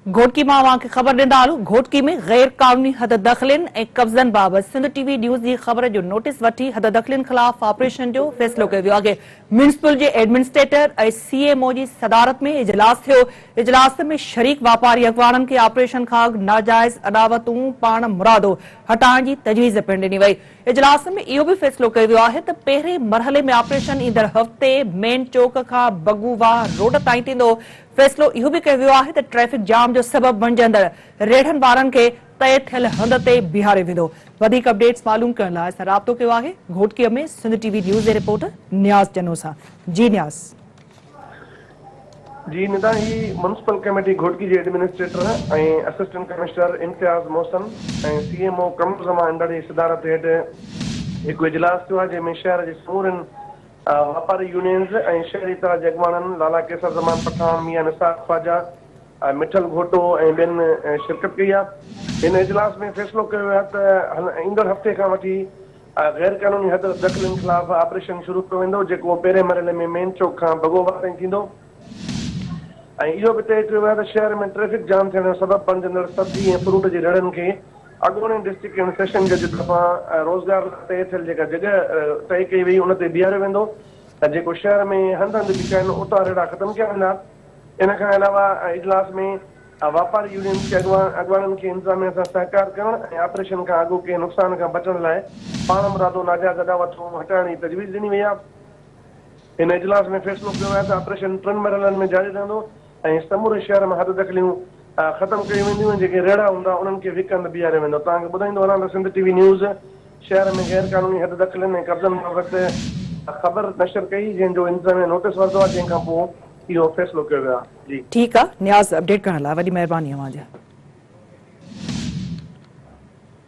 घोटकी में अवांखे ख़बर ॾींदा हलूं। घोटकी में गैर कानूनी हद दख़लिन ऐं कब्ज़नि बाबति सिंध टीवी न्यूज़ जी ख़बर जो नोटिस वठी हद दख़लिन ख़िलाफ़ ऑपरेशन जो फ़ैसिलो कयो वियो आहे। म्यूनिसिपल जे एडमिनिस्ट्रेटर ऐं सीएमओ जी सदारत में इजलास थियो। इजलास में शरीक वापारी अॻवाननि खे ऑपरेशन खां अॻु नाजाइज़ अदावतूं पाण मुरादो हटाइण जी तजवीज़ पिणु ॾिनी वई। इजलास में इहो बि फ़ैसिलो कयो वियो आहे त पहिरें मरहले में ऑपरेशन ईंदड़ हफ़्ते मेन चौक खां बगुवाह रोड ताईं थींदो। फ़ैसिलो इहो बि कयो वियो आहे त ट्रैफ़िक जाम जो सबब बणिजंदड़ रेढ़नि वारनि खे तय थियल हंध ते बीहारे वेंदो। वधीक अपडेट्स मालूम करण लाइ असां राब्तो कयो आहे घोटकीअ में सिंध टीवी न्यूज़ जे रिपोर्टर नियाज़ जनो सां। जी नियाज़। जी निदा ही म्युनिसिपल कमेटी घोटकी जे एडमिनिस्ट्रेटर ऐं असिस्टेंट कमिश्नर इम्तियाज़ मोहसन ऐं सीएमओ कमर जमा अंडर जी सदारत हेठि हिकु इजलास थियो आहे जंहिंमें शहर जे समूरनि वापारी यूनियन्स ऐं शहरी तराज जे अॻवाननि लाला केसर ज़मान पठान मियां निसार ख्वाजा मिठल घोटो ऐं ॿियनि शिरकत कई आहे। हिन इजलास में फ़ैसिलो कयो वियो आहे त ईंदड़ हफ़्ते खां वठी गैर कानूनी हद दख़लनि ख़िलाफ़ ऑपरेशन शुरू कयो वेंदो जेको पहिरें मरहले में मेन चौक खां बगोवा ताईं थींदो। ऐं इहो बि तय कयो वियो आहे त शहर में ट्रैफ़िक जाम थियण जो सबबु बणिजंदड़ सब्जी ऐं फ्रूट जी रेड़नि खे अॻूणे डिस्ट्रिक्ट एंड सेशन जज तरफ़ां रोज़गार तय थियल जेका जॻह तय कई वई उन ते बीहारियो वेंदो त जेको शहर में हंध हंधि बीठा आहिनि उतां रेड़ा ख़तमु कया वेंदा। इन खां अलावा इजलास में वापारी यूनियन खे अॻवाननि खे इंतज़ामिया सां सहकार करण ऐं ऑपरेशन खां अॻु कंहिं नुक़सान खां बचण लाइ पाण मुरादो नाजाइज़ अदावतूं हटाइण जी तजवीज़ ॾिनी वई आहे। हिन इजलास में फ़ैसिलो कयो आहे त ऑपरेशन 3 मरहलनि में जारी रहंदो ऐं समूरे शहर में हद दख़लियूं ख़तमु कयूं वेंदियूं आहिनि। जेके रेड़ा हूंदा उन्हनि खे विकंद बीहारे वेंदो। तव्हांखे ॿुधाईंदो वञा त सिंध टीवी न्यूज़ शहर में गैर कानूनी हद दख़लनि ऐं कब्ज़नि बाबति ख़बर नशर कई जंहिंजो इंतज़ामिया नोटिस वरितो आहे जंहिंखां पोइ इहो फ़ैसिलो कयो वियो आहे। जी ठीकु आहे नियाज़, अपडेट करण लाइ वॾी महिरबानी अव्हांजी।